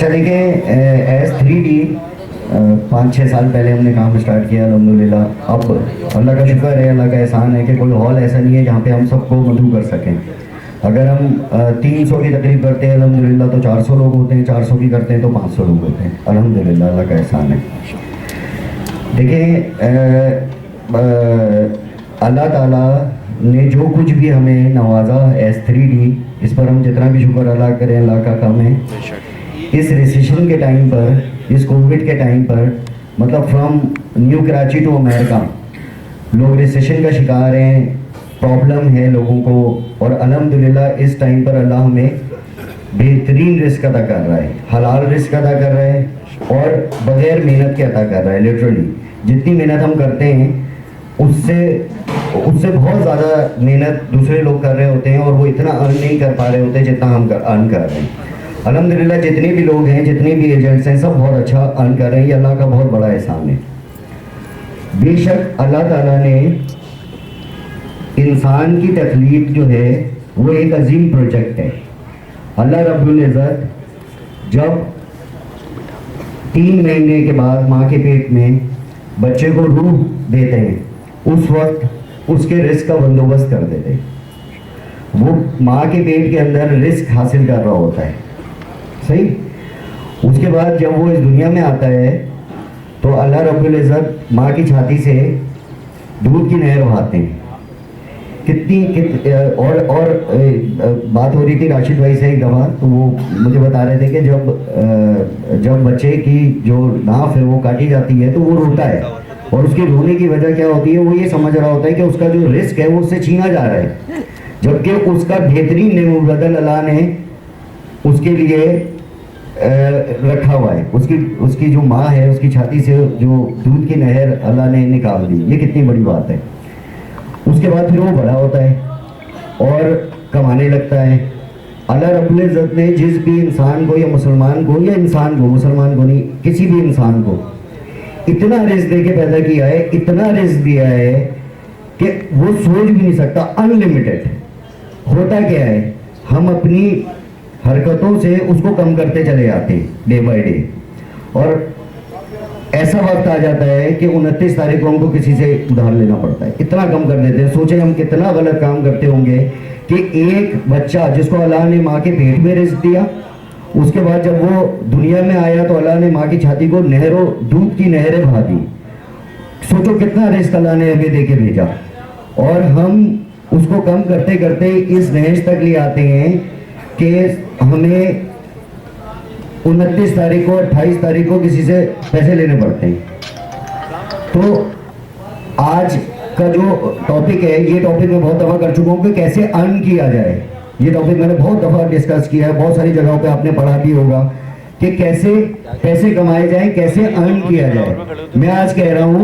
अच्छा देखें, S3D 5-6 साल पहले हमने काम स्टार्ट किया अल्हम्दुलिल्लाह। अब अल्लाह का शुक्र है, अल्लाह का एहसान है कि कोई हॉल ऐसा नहीं है जहाँ पे हम सबको मधु कर सकें। अगर हम 300 की तकरीब करते हैं अल्हम्दुलिल्लाह तो 400 लोग होते हैं, 400 की करते हैं तो 500 लोग होते हैं अल्हम्दुलिल्लाह, अल्लाह का एहसान है। देखिए अल्लाह ताला ने जो कुछ भी हमें नवाजा S3D, इस पर हम जितना भी शुक्र अदा करें अल्लाह का कम है। इस रिसेशन के टाइम पर, इस कोविड के टाइम पर, मतलब from new Karachi to America लोग रिसेशन का शिकार हैं, प्रॉब्लम है लोगों को, और अल्हम्दुलिल्लाह इस टाइम पर अल्लाह हमें बेहतरीन रिस्क अदा कर रहा है, हलाल रिस्क अदा कर रहा है और बग़ैर मेहनत के अदा कर रहा है। लिटरली जितनी मेहनत हम करते हैं उससे बहुत ज़्यादा मेहनत दूसरे लोग कर रहे होते हैं और वो इतना अर्न नहीं कर पा रहे होते जितना हम अर्न कर रहे हैं। अल्हम्दुलिल्लाह जितने भी लोग हैं, जितने भी एजेंट्स हैं, सब बहुत अच्छा अर्न कर रहे हैं। ये अल्लाह का बहुत बड़ा एहसान है। बेशक अल्लाह ताला ने इंसान की तख्लीक जो है वो एक अजीम प्रोजेक्ट है। अल्लाह रब्बुल इज़्ज़त जब 3 महीने के बाद माँ के पेट में बच्चे को रूह देते हैं, उस वक्त उसके रिस्क का बंदोबस्त कर देते हैं। वो माँ के पेट के अंदर रिस्क हासिल कर रहा होता है, सही। उसके बाद जब वो इस दुनिया में आता है तो अल्लाह रब्बुल इज़्ज़त माँ की छाती से दूध की नहर बहाते हैं। और बात हो रही थी राशिद भाई से एक दफ़ा, तो वो मुझे बता रहे थे कि जब बच्चे की जो नाफ है वो काटी जाती है तो वो रोता है, और उसके रोने की वजह क्या होती है, वो ये समझ रहा होता है कि उसका जो रिस्क है वो उससे छीना जा रहा है, जबकि उसका बेहतरीन नेमोबदल अल्लाह ने उसके लिए रखा हुआ है। उसकी जो माँ है उसकी छाती से जो दूध की नहर अल्लाह ने निकाल दी। ये कितनी बड़ी बात है। उसके बाद फिर वो बड़ा होता है और कमाने लगता है। अल्लाह रब्बुल इज़्ज़त ने जिस भी इंसान को, या मुसलमान को, या इंसान को, मुसलमान को नहीं, किसी भी इंसान को इतना रिस्क दे के पैदा किया है, इतना रिस्क दिया है कि वो सोच भी नहीं सकता। अनलिमिटेड। होता क्या है, हम अपनी हरकतों से उसको कम करते चले जाते हैं डे बाय डे, और ऐसा वक्त आ जाता है कि 29 तारीख को हमको किसी से उधार लेना पड़ता है, इतना कम कर देते हैं। सोचे हम कितना गलत काम करते होंगे कि एक बच्चा जिसको अल्लाह ने माँ के पेट में रिस्क दिया, उसके बाद जब वो दुनिया में आया तो अल्लाह ने माँ की छाती को दूध की नहरें बहा दी। सोचो कितना रिस्क अल्लाह ने हमें दे के भेजा, और हम उसको कम करते करते इस नहज तक ले आते हैं कि हमें 29 तारीख को, 28 तारीख को किसी से पैसे लेने पड़ते हैं। तो आज का जो टॉपिक है, ये टॉपिक मैं बहुत दफ़ा कर चुका हूँ कि कैसे अर्न किया जाए। ये टॉपिक मैंने बहुत दफ़ा डिस्कस किया है, बहुत सारी जगहों पे आपने पढ़ा भी होगा कि कैसे पैसे कमाए जाएं, कैसे अर्न किया जाए। मैं आज कह रहा हूँ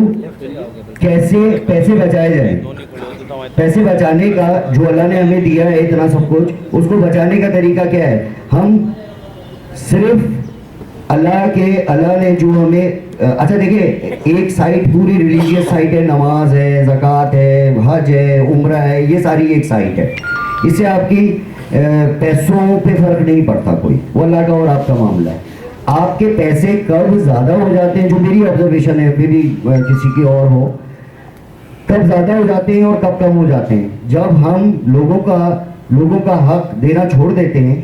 कैसे पैसे बचाए जाएं। पैसे बचाने का जो अल्लाह ने हमें दिया है इतना सब कुछ, उसको बचाने का तरीका क्या है। हम सिर्फ अल्लाह ने जो हमें अच्छा देखिए, एक साइड पूरी रिलीजियस साइड है, नमाज है, ज़कात है, हज है, उम्रा है, ये सारी एक साइड है। इससे आपकी पैसों पे फर्क नहीं पड़ता कोई, वो अल्लाह का और आपका मामला है। आपके पैसे कब ज़्यादा हो जाते हैं, जो मेरी ऑब्जर्वेशन है, मेरी किसी की और हो, कब ज़्यादा हो जाते हैं और कब कम हो जाते हैं, जब हम लोगों का हक देना छोड़ देते हैं,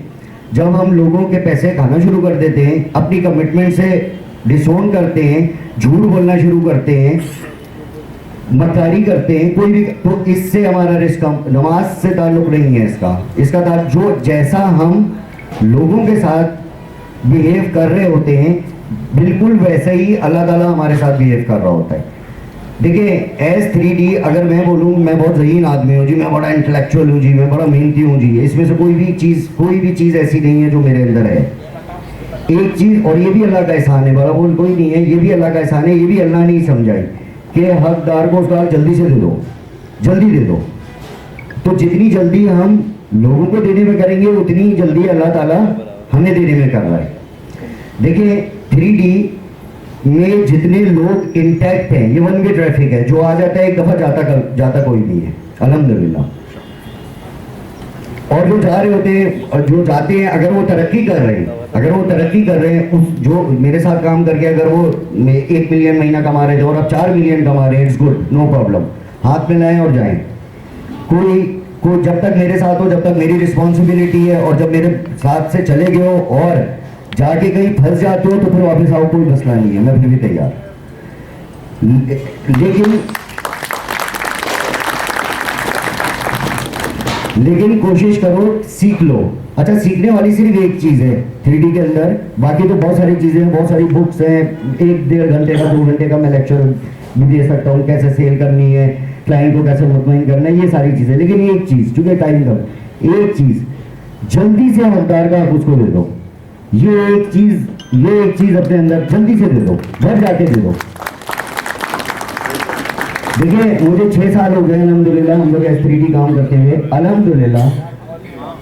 जब हम लोगों के पैसे खाना शुरू कर देते हैं, अपनी कमिटमेंट से डिसोन करते हैं, झूठ बोलना शुरू करते हैं, मक्कारी करते हैं, कोई भी, तो इससे हमारा रिस्क नमाज से ताल्लुक़ नहीं है। इसका ताल्लुक़ जो जैसा हम लोगों के साथ बिहेव कर रहे होते हैं, बिल्कुल वैसे ही अल्लाह ताला हमारे साथ बिहेव कर रहा होता है। देखिए S3D, अगर मैं बोलूँ मैं बहुत ज़हीन आदमी हूँ जी, मैं बड़ा इंटेलेक्चुअल हूँ जी, मैं बड़ा मेहनती हूँ जी, इसमें से कोई भी चीज़ ऐसी नहीं है जो मेरे अंदर है। एक चीज़, और ये भी अल्लाह का एहसान है, बड़ा बोल कोई नहीं है, ये भी अल्लाह का एहसान है, ये भी अल्लाह ने ही समझाई कि हकदार को उसका जल्दी से दे दो, जल्दी दे दो। तो जितनी जल्दी हम लोगों को देने में करेंगे उतनी जल्दी अल्लाह ताला हमें देने में कर रहा है। देखिए 3D में जितने लोग इंटैक्ट हैं, ये वन वे ट्रैफिक है, जो आ जाता है एक दफ़ा जाता कोई नहीं है अल्हम्दुलिल्लाह। और जो जा रहे होते हैं और जो जाते हैं, अगर वो तरक्की कर रहे हैं, अगर वो तरक्की कर रहे हैं, उस जो मेरे साथ काम करके अगर वो 1 मिलियन महीना कमा रहे थे और अब 4 मिलियन कमा रहे हैं, इट्स गुड, नो प्रॉब्लम, हाथ में लाएं और जाएं। कोई जब तक मेरे साथ हो, जब तक मेरी रिस्पॉन्सिबिलिटी है, और जब मेरे साथ से चले गए हो और जाके कहीं फंस जाते हो तो फिर वापस आओ, कोई मसला नहीं है, मैं फिर भी तैयार। लेकिन कोशिश करो, सीख लो। अच्छा, सीखने वाली सिर्फ एक चीज है 3D के अंदर, बाकी तो बहुत सारी चीजें हैं, बहुत सारी बुक्स हैं, 1-1.5 घंटे का 2 घंटे का मैं लेक्चर भी दे सकता हूँ, कैसे सेल करनी है, क्लाइंट को कैसे मुतमईन करना है, ये सारी चीजें। लेकिन एक चीज, चूंकि टाइम कम, एक चीज जल्दी से हकदार का हक उसको दे दो। ये एक चीज अपने अंदर जल्दी से दे दो, घर जाके दे दो। देखिए, मुझे 6 साल हो गए अल्हम्दुलिल्लाह हम लोग S3D काम करते हुए। अल्हम्दुलिल्लाह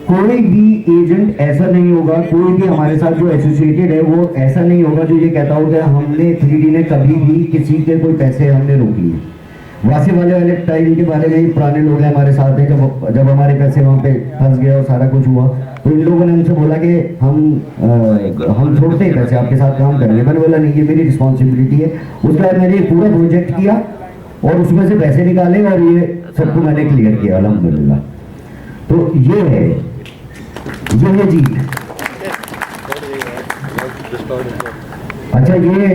कोई भी एजेंट ऐसा नहीं होगा, कोई भी हमारे साथ जो एसोसिएटेड है वो ऐसा नहीं होगा जो ये कहता होगा हमने 3D ने कभी भी किसी के कोई पैसे हमने रोक लिए। वासिफ वाले टाइम के बारे में पुराने लोग हैं हमारे साथ हैं, जब हमारे पैसे वहाँ पे फंस गए और सारा कुछ हुआ तो इन लोगों ने हमसे बोला कि हम छोड़ते हैं पैसे, आपके साथ काम करेंगे। मैंने बोला नहीं, ये मेरी रिस्पॉन्सिबिलिटी है। उसके बाद मैंने एक पूरा प्रोजेक्ट किया और उसमें से पैसे निकाले और ये सबको मैंने क्लियर किया अल्हम्दुलिल्लाह। तो ये है जीत। अच्छा, ये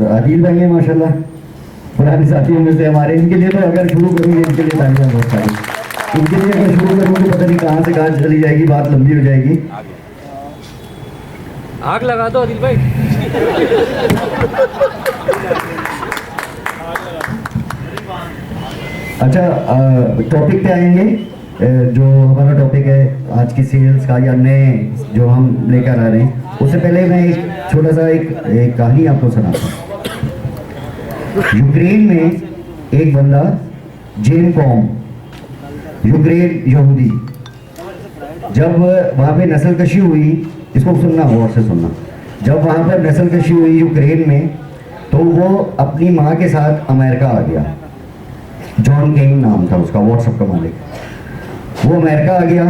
आदिल भाई है माशाल्लाह, पुराने साथियों में से हमारे। इनके लिए तो अगर शुरू करूँगी, इनके लिए तालियां बहुत सारी। इनके लिए अगर शुरू करूँगी तो पता नहीं कहाँ से कहाँ चली जाएगी, बात लंबी हो जाएगी। आग लगा दो आदिल भाई। अच्छा, टॉपिक पे आएंगे। जो हमारा टॉपिक है आज की सेल्स का या नए जो हम लेकर आ रहे हैं, उससे पहले मैं एक छोटा सा एक कहानी आपको सुनाता हूँ। यूक्रेन में एक बंदा जेन कॉम, यूक्रेन यहूदी, जब वहाँ पे नस्लकशी हुई, इसको सुनना गौर से सुनना, जब वहाँ पर नस्लकशी हुई यूक्रेन में तो वो अपनी माँ के साथ अमेरिका आ गया। जॉन केन नाम था उसका, व्हाट्सएप का मालिक। वो अमेरिका आ गया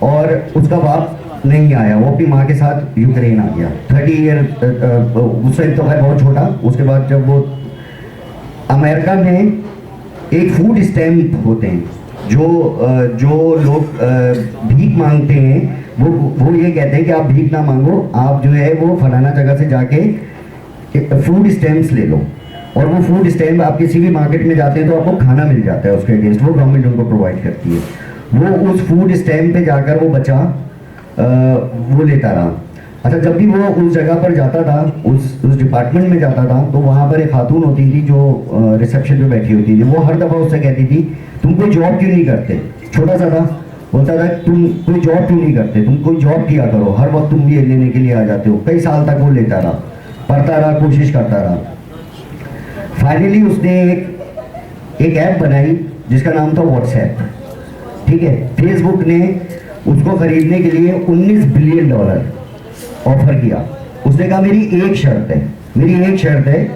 और उसका बाप नहीं आया, वो अपनी माँ के साथ यूक्रेन आ गया। 30 ईयर उससे तो है बहुत छोटा। उसके बाद जब वो अमेरिका में एक फूड स्टैम्प होते हैं, जो लोग भीख मांगते हैं, वो ये कहते हैं कि आप भीख ना मांगो, आप जो है वो फलाना जगह से जाके फूड स्टैम्प्स ले लो। और वो फूड स्टैम्प आप किसी भी मार्केट में जाते हैं तो आपको खाना मिल जाता है उसके अगेंस्ट, वो गवर्नमेंट उनको प्रोवाइड करती है। वो उस फूड स्टैम्प पे जाकर वो बच्चा वो लेता रहा। अच्छा, जब भी वो उस जगह पर जाता था, उस डिपार्टमेंट में जाता था, तो वहाँ पर एक खातून होती थी जो रिसेप्शन पे बैठी होती थी। वो हर दफ़ा उससे कहती थी तुम कोई जॉब क्यों नहीं करते। छोटा सा था, बोलता था तुम कोई जॉब क्यों नहीं करते, तुम कोई जॉब किया करो, हर वक्त तुम ये लेने के लिए आ जाते हो। कई साल तक वो लेता रहा, पढ़ता रहा, कोशिश करता रहा। फाइनली उसने एक ऐप बनाई जिसका नाम था व्हाट्सएप। ठीक है, फेसबुक ने उसको खरीदने के लिए $19 बिलियन ऑफर किया। उसने कहा मेरी एक शर्त है,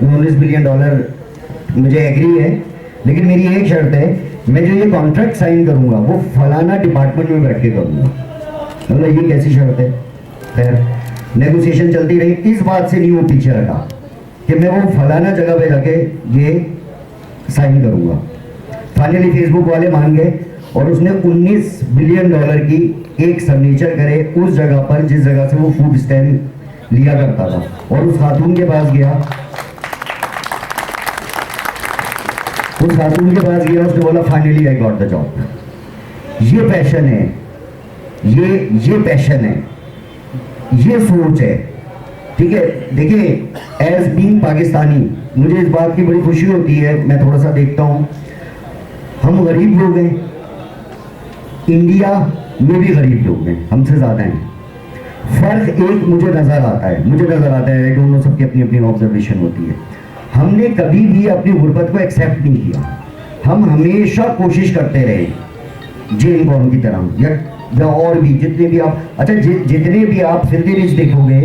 $19 बिलियन मुझे एग्री है, लेकिन मेरी एक शर्त है, मैं जो ये कॉन्ट्रैक्ट साइन करूंगा वो फलाना डिपार्टमेंट में बैठ के करूंगा। मतलब ये कैसी शर्त है। खैर नेगोशिएशन चलती रही, इस बात से नहीं वो पीछे हटा कि मैं वो फलाना जगह पे जाके ये साइन करूंगा। फाइनली फेसबुक वाले मान गए और उसने $19 बिलियन की एक सिग्नेचर करे उस जगह पर जिस जगह से वो फूड स्टैम्प लिया करता था। और उस खातून के पास गया, उसने बोला finally I got the job. ये पैशन है, ये पैशन है, ये सोच है। ठीक है, देखिए एज बीइंग पाकिस्तानी मुझे इस बात की बड़ी खुशी होती है, मैं थोड़ा सा देखता हूँ, हम गरीब लोग हैं, इंडिया में भी गरीब लोग हैं, हमसे ज़्यादा हैं। फर्क एक मुझे नज़र आता है, आई डोंट नो, सबकी अपनी अपनी ऑब्जर्वेशन होती है। हमने कभी भी अपनी गुर्बत को एक्सेप्ट नहीं किया, हम हमेशा कोशिश करते रहे जेन कॉम की तरह या और भी जितने भी आप, अच्छा जितने भी आप फिल्दी रिच देखोगे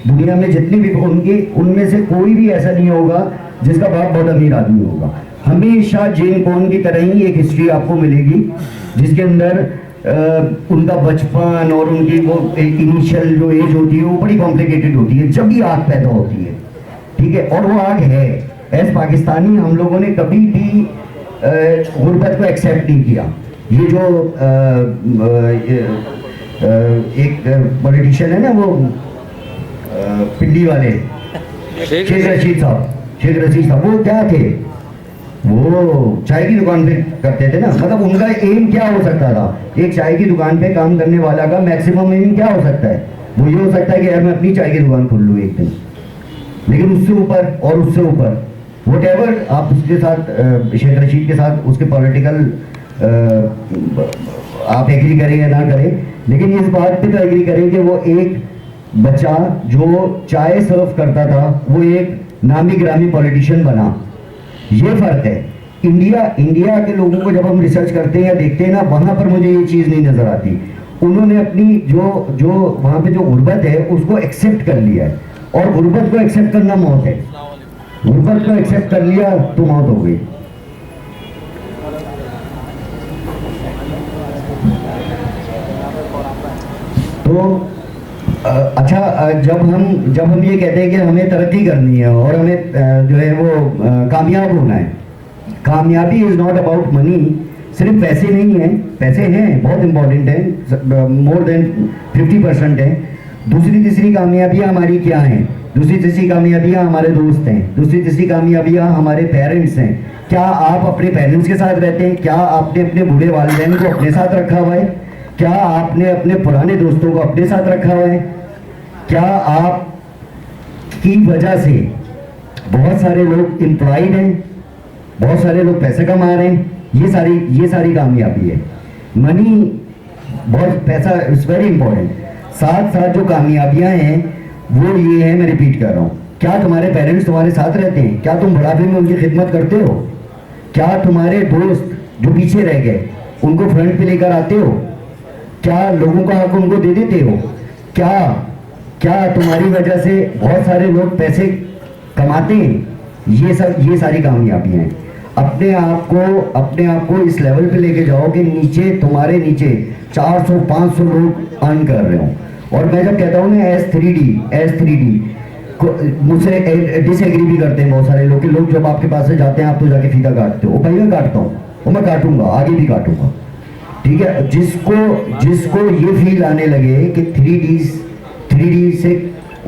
दुनिया में, जितने भी उनमें से कोई भी ऐसा नहीं होगा जिसका बाप बहुत अमीर आदमी होगा। हमेशा जेन कॉम की तरह ही एक हिस्ट्री आपको मिलेगी जिसके अंदर उनका बचपन और उनकी वो इनिशियल जो एज होती है वो बड़ी कॉम्प्लिकेटेड होती है जब भी आग पैदा होती है, ठीक है। और वो आग है। एज पाकिस्तानी हम लोगों ने कभी भी गुर्बत को एक्सेप्ट नहीं किया। ये जो एक पॉलिटिशियन है ना वो पिंडी वाले शेख रशीद साहब, वो क्या थे, वो चाय की दुकान पे करते थे ना। मतलब उनका एम क्या हो सकता था, एक चाय की दुकान पे काम करने वाला का मैक्सिमम एम क्या हो सकता है, वो ये हो सकता है कि यार मैं अपनी चाय की दुकान खोल लूँ एक दिन। लेकिन उससे ऊपर और उससे ऊपर व्हाटएवर आप उसके साथ शेख रशीद के साथ उसके पॉलिटिकल आप एग्री करें या ना करें, लेकिन इस बात पे तो एग्री करें कि वो एक बच्चा जो चाय सर्व करता था वो एक नामी ग्रामी पॉलिटिशियन बना। ये फर्क है। इंडिया के लोगों को जब हम रिसर्च करते हैं या देखते हैं ना, वहां पर मुझे ये चीज नहीं नजर आती। उन्होंने अपनी जो वहां पे जो गुर्बत है उसको एक्सेप्ट कर लिया है, और गुर्बत को एक्सेप्ट करना मौत है। गुर्बत को एक्सेप्ट कर लिया तो मौत हो गई। तो अच्छा, जब हम ये कहते हैं कि हमें तरक्की करनी है और हमें जो है वो कामयाब होना है, कामयाबी इज नॉट अबाउट मनी। सिर्फ पैसे नहीं है, पैसे हैं, बहुत इंपॉर्टेंट है, मोर देन 50% है। दूसरी तीसरी कामयाबियाँ हमारी क्या हैं? दूसरी तीसरी कामयाबियाँ हमारे दोस्त हैं, दूसरी तीसरी कामयाबियाँ हमारे पेरेंट्स हैं। क्या आप अपने पेरेंट्स के साथ रहते हैं? क्या आपने अपने बूढ़े वालिदैन को अपने साथ रखा हुआ है? क्या आपने अपने पुराने दोस्तों को अपने साथ रखा हुआ है? क्या आप की वजह से बहुत सारे लोग एम्प्लॉयड हैं, बहुत सारे लोग पैसे कमा रहे हैं? ये सारी कामयाबी है। मनी, बहुत पैसा इज वेरी इंपॉर्टेंट। साथ साथ जो कामयाबियां हैं वो ये है, मैं रिपीट कर रहा हूँ, क्या तुम्हारे पेरेंट्स तुम्हारे साथ रहते हैं? क्या तुम बुढ़ापे में उनकी खिदमत करते हो? क्या तुम्हारे दोस्त जो पीछे रह गए उनको फ्रंट पे लेकर आते हो? क्या लोगों का हक उनको दे देते हो? क्या तुम्हारी वजह से बहुत सारे लोग पैसे कमाते हैं? ये सारी कामयाबियां हैं। अपने आप को इस लेवल पे लेके जाओ कि तुम्हारे नीचे 400-500 लोग अर्न कर रहे हो। और मैं जब कहता हूँ ना एस 3D मुझसे डिसएग्री भी करते हैं बहुत सारे लोग जब आपके पास से जाते हैं आप तो जाके फीता काटते हो। भाई मैं काटता हूँ और मैं काटूंगा, आगे भी काटूंगा, ठीक है। जिसको ये फील आने लगे कि 3D से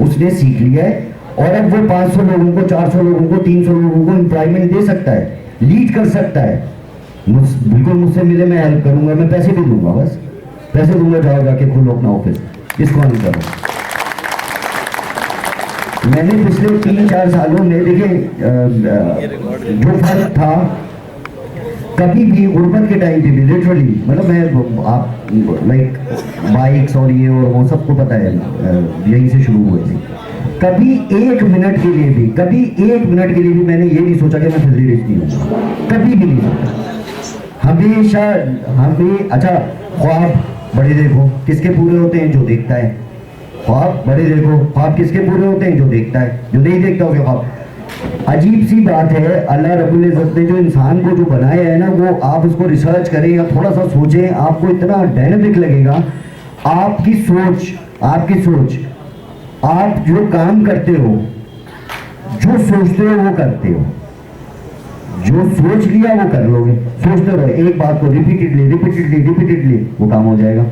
उसने सीख लिया है और अब वो 500 लोगों को, 400 लोगों को, 300 लोगों को एम्प्लॉयमेंट दे सकता है, लीड कर सकता है। बिल्कुल मुझसे मिले, मैं हेल्प करूंगा, मैं पैसे भी दूंगा, बस पैसे दूंगा, जाओ जाके खोलो अपना ऑफिस, इसको नहीं करो। मैंने पिछले 3-4 सालों में देखिए जो फर्क था, कभी भी गुर्बत के टाइम पे भी लिटरली, मतलब मैं आप लाइक बाइक्स और ये और वो सबको पता है, यहीं से शुरू हुए थे। कभी एक मिनट के लिए भी मैंने ये नहीं सोचा कि मैं फिजली रिच नहीं हूँ, कभी भी नहीं सोचा। हमेशा अच्छा, ख्वाब बड़े देखो, किसके पूरे होते हैं? जो देखता है। ख्वाब बड़े देखो, ख्वाब किसके पूरे होते हैं? जो देखता है। जो नहीं देखता हो ख्वाब। अजीब सी बात है, अल्लाह रब्बुल इज़्ज़त ने जो इंसान को जो बनाया है ना, वो आप उसको रिसर्च करें या थोड़ा सा सोचें, आपको इतना डायनामिक लगेगा। आपकी सोच, आप जो काम करते हो, जो सोचते हो वो करते हो, जो सोच लिया वो कर लोगे। सोचते रहो एक बात को रिपीटेडली, वो काम हो जाएगा।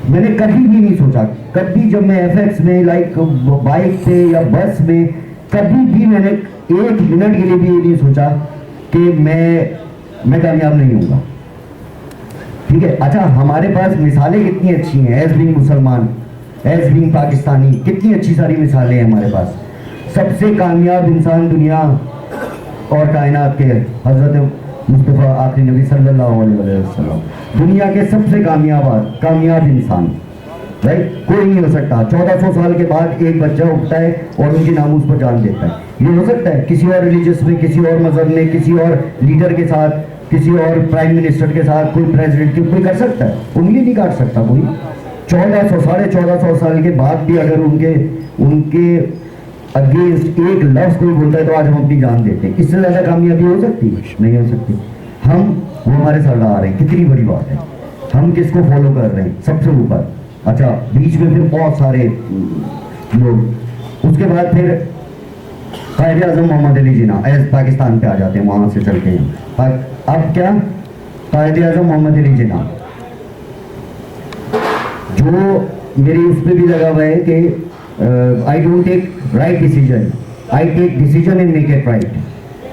मैंने कभी भी नहीं सोचा, कभी जब मैं एफएक्स में लाइक बाइक पे या बस में, कभी भी मैंने एक मिनट के लिए भी ये नहीं सोचा कि मैं कामयाब नहीं होऊंगा, ठीक है। अच्छा, हमारे पास मिसालें कितनी अच्छी हैं, एज बीइंग मुसलमान, एज बीइंग पाकिस्तानी, कितनी अच्छी सारी मिसालें हैं हमारे पास। सबसे कामयाब इंसान दुनिया और कायनात के हजरत मुस्तफ़ा आखिरी नबी सल्लल्लाहु अलैहि वसल्लम, दुनिया के सबसे कामयाब इंसान, राइट? कोई नहीं हो सकता। 1400 साल के बाद एक बच्चा उठता है और उनकी नामूस पर जान देता है। ये हो सकता है किसी और रिलीजियस में, किसी और मजहब में, किसी और लीडर के साथ, किसी और प्राइम मिनिस्टर के साथ, कोई प्रेसिडेंट कोई कर सकता है? उंगली नहीं काट सकता कोई। 1400 साल के बाद भी अगर उनके अगेंस्ट एक लफ्ज कोई बोलता है तो आज हम अपनी जान देते हैं। इससे ज्यादा कामयाबी हो सकती है? नहीं हो सकती। वो हमारे सरदार हैं, कितनी बड़ी बात है। हम किसको फॉलो कर रहे हैं सबसे ऊपर। अच्छा, बीच में फिर बहुत सारे लोग, उसके बाद फिर कायदे आजम मोहम्मद अली जिन्ना पाकिस्तान पे आ जाते हैं, वहां से चल के अब क्या कायदे आजम मोहम्मद अली जिन्ना, जो मेरी उस पर भी लगा हुआ है कि I don't take right decision, I take decision and make it right.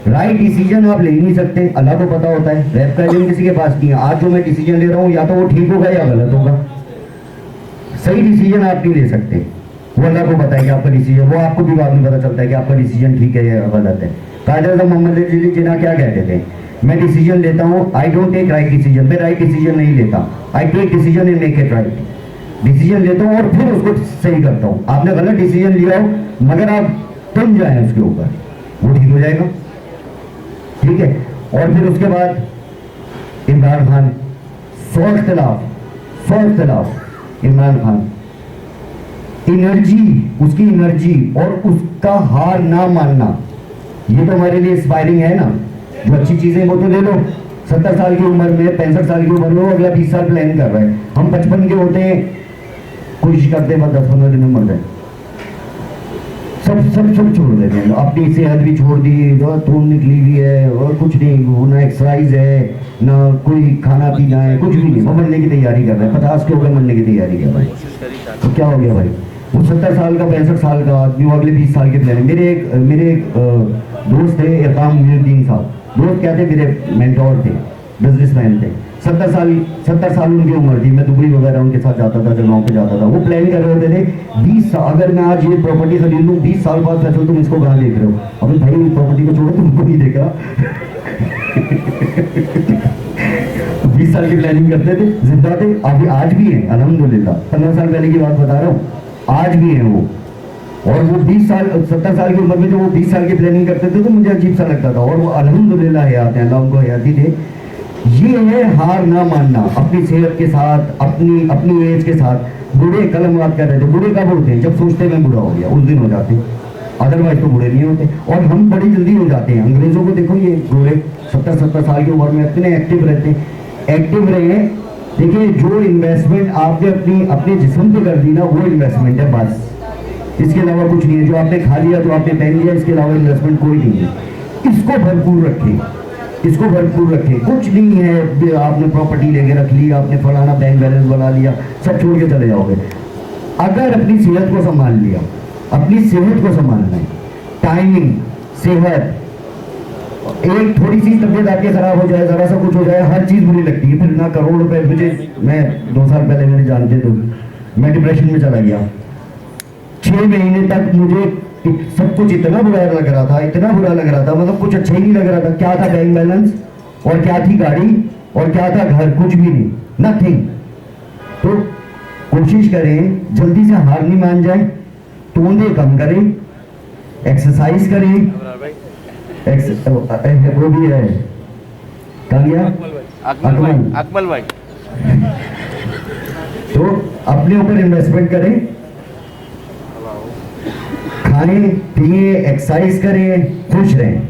Right decision आप ले ही नहीं सकते, अल्लाह को पता होता है, रैप का इल्म किसी के पास नहीं है। आज जो मैं डिसीजन ले रहा हूँ या तो वो ठीक होगा या गलत होगा। सही डिसीजन आप नहीं ले सकते, वो अल्लाह को पता है कि आपका डिसीजन, वो आपको भी बाद में पता चलता है कि आपका डिसीजन ठीक है या गलत है। कायदे आज़म मोहम्मद अली जिन्ना क्या कहते थे, मैं डिसीजन लेता हूँ, I don't take right decision, मैं राइट डिसीजन नहीं लेता, I take decision and make it right. Decision लेता हूँ और फिर उसको सही करता हूँ। आपने गलत डिसीजन लिया हो मगर आप तुम जाए उसके ऊपर, वो ठीक हो जाएगा, ठीक है। और फिर उसके बाद इमरान खान, 100 इख्तिलाफ इमरान खान, एनर्जी, उसकी एनर्जी और उसका हार ना मानना, ये तो हमारे लिए इंस्पायरिंग है ना। जो अच्छी चीजें वो तो ले लो, 70 साल की उम्र में, 65 साल की उम्र में वो अगला 20 साल प्लान कर रहे हैं। हम 55 के होते हैं, कोशिश करते हैं बस 10-15 दिन में मर जाए, सब छोड़ देते हैं। अपनी सेहत भी छोड़ दी, खून निकली हुई है और कुछ नहीं, ना एक्सरसाइज है ना कोई खाना पीना है, कुछ भी नहीं, वो मरने की तैयारी कर रहे हैं। 50 के हो गए, मरने की तैयारी कर भाई, तो क्या हो गया भाई। वो 70 साल का 65 साल का आदमी, वो अगले 20 साल के प्लान। मेरे एक दोस्त थे इरफान मुहिउद्दीन साहब, दोस्त क्या थे, मेरे मेंटोर थे, बिजनेसमैन थे। 70 साल उनकी उम्र थी, मैं दुबई वगैरह उनके साथ जाता था, जगहों पे जाता था। वो प्लान कर रहे होते थे 20 साल, अगर मैं आज ये प्रॉपर्टी खरीद लूँ 20 साल बाद फैसल, तुम इसको कहाँ देख रहे हो। अभी भाई इस प्रॉपर्टी को छोड़ो, तुमको नहीं देखा। 20 साल की प्लानिंग करते थे, जिंदा थे, अभी आज भी है अल्हम्दुलिल्लाह। 15 साल पहले की बात बता रहा हूँ, आज भी है वो। और वो 70 साल की उम्र में जो वो 20 साल की प्लानिंग करते थे तो मुझे अजीब सा लगता था। और वो अल्हम्दुलिल्लाह हयात हैं, अल्लाह उनको हयाती दे। ये है हार ना मानना, अपनी सेहत के साथ, अपनी एज के साथ। बूढ़े कलम बात कर रहे थे, बूढ़े कब होते हैं, जब सोचते हैं मैं बूढ़ा हो गया, उस दिन हो जाते हैं, अदरवाइज तो बूढ़े नहीं होते। और हम बड़ी जल्दी हो जाते हैं। अंग्रेजों को देखो, ये बूढ़े 70 साल की उम्र में इतने एक्टिव रहते हैं। एक्टिव रहे, देखिए जो इन्वेस्टमेंट आपने अपने जिस्म पे कर दी ना, वो इन्वेस्टमेंट है बस, इसके अलावा कुछ नहीं है। जो आपने खा लिया, जो आपने पहन लिया, इसके अलावा इन्वेस्टमेंट कोई नहीं है। इसको भरपूर रखें, कुछ नहीं है। आपने प्रॉपर्टी लेके रख ली, आपने फलाना बैंक बैलेंस बना लिया, सब छोड़ के चले जाओगे। अगर अपनी सेहत को संभाल लिया, अपनी सेहत को संभालना है, टाइमिंग, सेहत, एक थोड़ी सी तबियत आपकी खराब हो जाए, जरा सा कुछ हो जाए, हर चीज बुरी लगती है। फिर ना करोड़ रुपए, मैं 2 साल पहले मेरे जानते तो मैं डिप्रेशन में चला गया। 6 महीने तक मुझे सब कुछ इतना बुरा लग रहा था, मतलब कुछ अच्छा ही नहीं लग रहा था। क्या था बैंक बैलेंस, और क्या थी गाड़ी, और क्या था घर, कुछ भी नहीं, नथिंग। तो कोशिश करें, जल्दी से हार नहीं मान जाए, तोंदे कम करें, एक्सरसाइज करें। वो भी है, कहा गया अकमल भाई। तो अपने ऊपर इन्वेस्टमेंट करें, खाएं पिए, एक्सरसाइज करें, खुश रहें,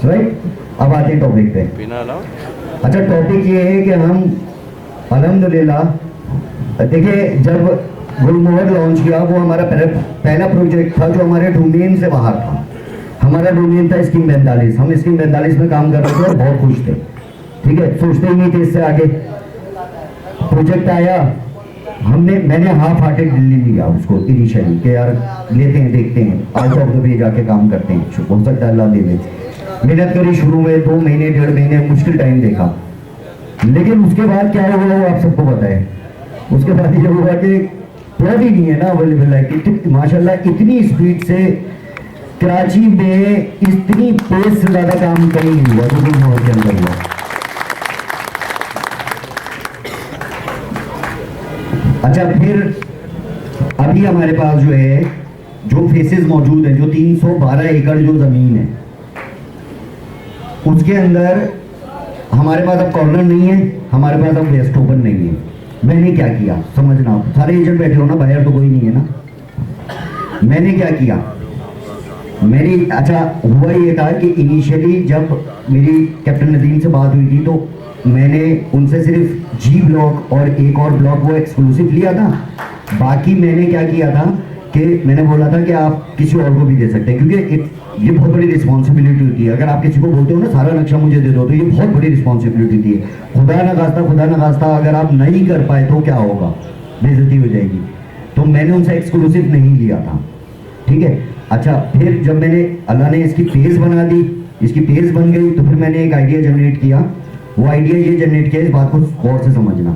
राइट। अब आते हैं टॉपिक पे। अच्छा, टॉपिक ये है कि हम अल्हम्दुलिल्लाह, देखिए जब गुलमोहर लॉन्च किया, वो हमारा पहला प्रोजेक्ट था जो हमारे डोमेन से बाहर था। हमारा डोमेन था स्कीम 42, हम स्कीम 42 में काम कर रहे थे और बहुत खुश थे, ठीक है, सोचते ही नहीं थे इससे आगे। प्रोजेक्ट आया, मैंने हाफ हार्टेड दिल्ली लिया उसको इनिशियली, कि यार लेते हैं, देखते हैं, आउट ऑफ द वे जाके काम करते हैं, हो सकता है अल्लाह दे दे। मेहनत करी, शुरू में 2 महीने 1.5 महीने मुश्किल टाइम देखा, लेकिन उसके बाद क्या हुआ वो आप सबको पता है। उसके बाद ये हुआ कि प्लॉट ही नहीं है ना अवेलेबल है। माशाल्लाह इतनी स्पीड से कराची में, इतनी पेस से ज्यादा काम कहीं नहीं हुआ जो गुलमोहर के अंदर हुआ। अच्छा, फिर अभी हमारे पास जो है, जो फेसेस मौजूद है, जो 312 एकड़ जो जमीन है, उसके अंदर हमारे पास अब कॉर्नर नहीं है, हमारे पास अब वेस्ट ओपन नहीं है। मैंने क्या किया समझना, सारे एजेंट बैठे हो ना, बाहर तो कोई नहीं है ना। मैंने क्या किया, अच्छा हुआ ये था कि इनिशियली जब मेरी कैप्टन नदीम से बात हुई थी, तो मैंने उनसे सिर्फ जी ब्लॉक और एक और ब्लॉक वो एक्सक्लूसिव लिया था। बाकी मैंने क्या किया था कि मैंने बोला था कि आप किसी और को भी दे सकते हैं, क्योंकि ये बहुत बड़ी रिस्पॉन्सिबिलिटी होती है। अगर आप किसी को बोलते हो ना सारा नक्शा मुझे दे दो, तो ये बहुत बड़ी रिस्पॉन्सिबिलिटी होती है। खुदा ना खास्ता अगर आप नहीं कर पाए तो क्या होगा, बेइज्जती हो जाएगी। तो मैंने उनसे एक्सक्लूसिव नहीं लिया था, ठीक है। अच्छा, फिर जब मैंने अल्लाह ने इसकी पेज बना दी, इसकी पेज बन गई, तो फिर मैंने एक आइडिया जनरेट किया। वो आइडिया ये जनरेट किया, इस बात को गौर से समझना।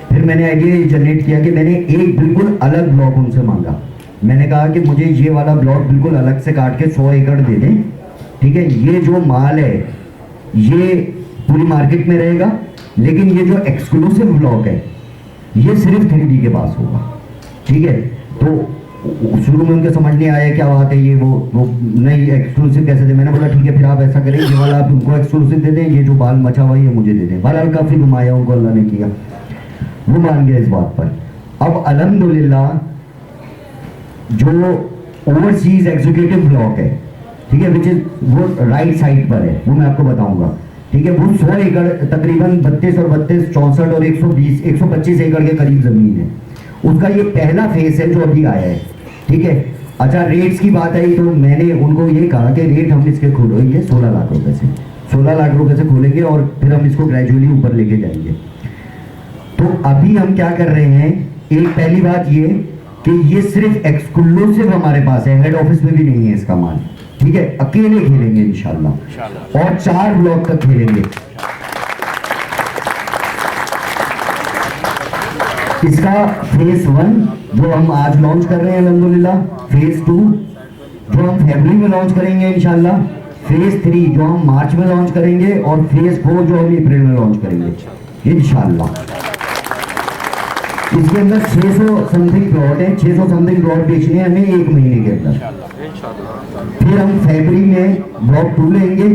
फिर मैंने आइडिया ये जनरेट किया कि मैंने एक बिल्कुल अलग ब्लॉक उनसे मांगा। मैंने कहा कि मुझे ये वाला ब्लॉक बिल्कुल अलग से काट के 100 एकड़ दे दें, ठीक है। ये जो माल है ये पूरी मार्केट में रहेगा, लेकिन ये जो एक्सक्लूसिव ब्लॉक है ये सिर्फ 3D के पास होगा, ठीक है। तो शुरू में उनके समझ नहीं आया क्या बात है ये, वो नहीं एक्सक्लूसिव कैसे दे। मैंने बोला ठीक है, फिर आप ऐसा करें, ये वाला आप उनको एक्सक्लूसिव दे दें, ये जो बाल मचा हुआ है ये मुझे दे दें। बहरहाल काफ़ी घुमाया उनको अल्लाह ने किया, वो मान गया इस बात पर। अब अल्हम्दुलिल्लाह जो ओवरसीज एग्जीक्यूटिव ब्लॉक है, ठीक है, विच इज वो राइट साइड पर है, वो मैं आपको बताऊंगा, ठीक है। वो 100 एकड़ तकरीबन 32 और 32 64 और 120 125 एकड़ के करीब जमीन है। उसका ये पहला फेस है जो अभी आया है, ठीक है। अच्छा, रेट्स की बात आई तो मैंने उनको ये कहा कि रेट हम इसके खोलेंगे 16 लाख रुपए से, 16 लाख रुपए से खोलेंगे और फिर हम इसको ग्रेजुअली ऊपर लेके जाएंगे। तो अभी हम क्या कर रहे हैं, एक पहली बात ये कि ये सिर्फ एक्सक्लूसिव हमारे पास है, हेड ऑफिस में भी नहीं है इसका माल, ठीक है। अकेले खेलेंगे इंशाल्लाह और 4 ब्लॉक तक खेलेंगे। इसका फेज 1 जो हम आज लॉन्च कर रहे हैं अल्हम्दुलिल्लाह, फेज 2 जो हम फरवरी में लॉन्च करेंगे इंशाल्लाह, फेज 3 जो हम मार्च में लॉन्च करेंगे और फेज 4 जो हम अप्रैल में लॉन्च करेंगे इंशाल्लाह। इसके अंदर 600 समथिंग प्लॉट है, 600 समथिंग प्लॉट बेचने हैं हमें 1 महीने के अंदर। फिर हम फरवरी में ब्लॉक 2 लेंगे,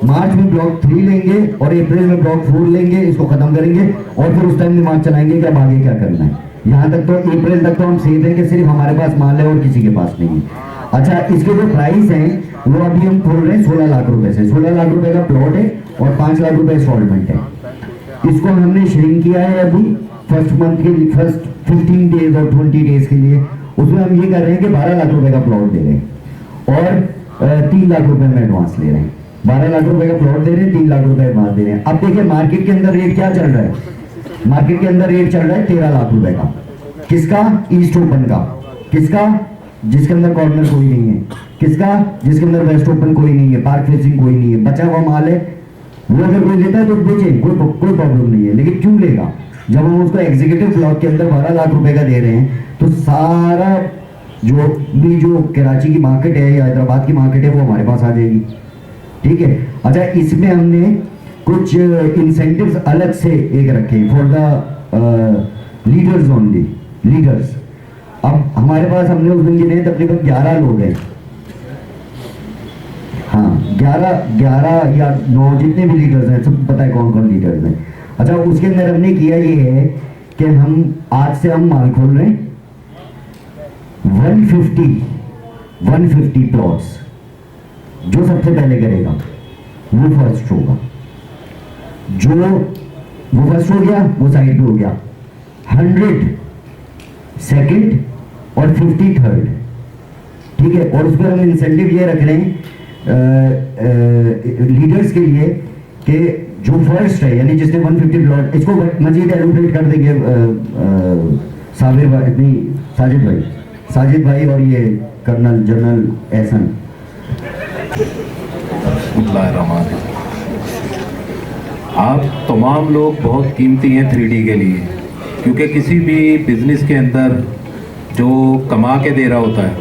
मार्च में ब्लॉक 3 लेंगे और अप्रैल में ब्लॉक 4 लेंगे, इसको खत्म करेंगे और फिर उस टाइम दिमाग चलाएंगे कि अब आगे क्या करना है। यहाँ तक तो अप्रैल तक तो हम सेफ है कि सिर्फ हमारे पास माल है और किसी के पास नहीं है। अच्छा, इसके जो प्राइस हैं वो अभी हम खोल रहे हैं 16 लाख रुपए से, 16 लाख रुपए का प्लॉट है और 5 लाख रुपए इंस्टॉलमेंट है। इसको हमने श्रिंक किया है अभी फर्स्ट मंथ के फर्स्ट 15 डेज और 20 डेज के लिए। उसमें हम ये कर रहे हैं कि 12 लाख रुपए का प्लॉट दे रहे हैं और 3 लाख रुपए में एडवांस ले रहे हैं। 12 लाख रुपए का प्लॉट दे रहे हैं, 3 लाख रुपए एडवांस दे रहे हैं। अब देखिए मार्केट के अंदर रेट क्या चल रहा है, मार्केट के अंदर रेट चल रहा है 13 लाख रुपए का। किसका? ईस्ट ओपन का। किसका? जिसके अंदर कॉर्नर कोई नहीं है। किसका? जिसके अंदर वेस्ट ओपन कोई नहीं है, पार्क फेसिंग कोई नहीं है, बचा हुआ माल है। वो अगर कोई लेता है तो बेचे, कोई प्रॉब्लम नहीं है। लेकिन क्यों लेगा? जब हम उसको एग्जीक्यूटिव ब्लॉक के अंदर 12 लाख रुपए का दे रहे हैं तो सारा जो कराची की मार्केट है या हैदराबाद की मार्केट है वो हमारे पास आ जाएगी, ठीक है। अच्छा, इसमें हमने कुछ इंसेंटिव्स अलग से एक रखे for the leaders only, leaders. अब हमारे पास हमने उस दिन गिने तकरीबन 11 लोग हैं, हाँ 11 या 9 जितने भी लीडर्स हैं, सब पता है कौन कौन लीडर्स हैं। अच्छा, उसके अंदर हमने किया ये है कि हम आज से हम माल खोल रहे हैं 150 प्लॉट्स। जो सबसे पहले करेगा वो फर्स्ट होगा, जो वो फर्स्ट हो गया वो साइड पे हो गया। 100 सेकंड और 50 थर्ड, ठीक है। और उस पर हम इंसेंटिव ये रख रहे हैं लीडर्स के लिए कि जो फर्स्ट है यानी जिसने 150 प्लॉट, इसको मजीद एलोकेट कर देंगे साजिद भाई और ये कर्नल जनरल एहसन। आप तमाम लोग बहुत कीमती हैं 3D के लिए, क्योंकि किसी भी बिजनेस के अंदर जो कमा के दे रहा होता है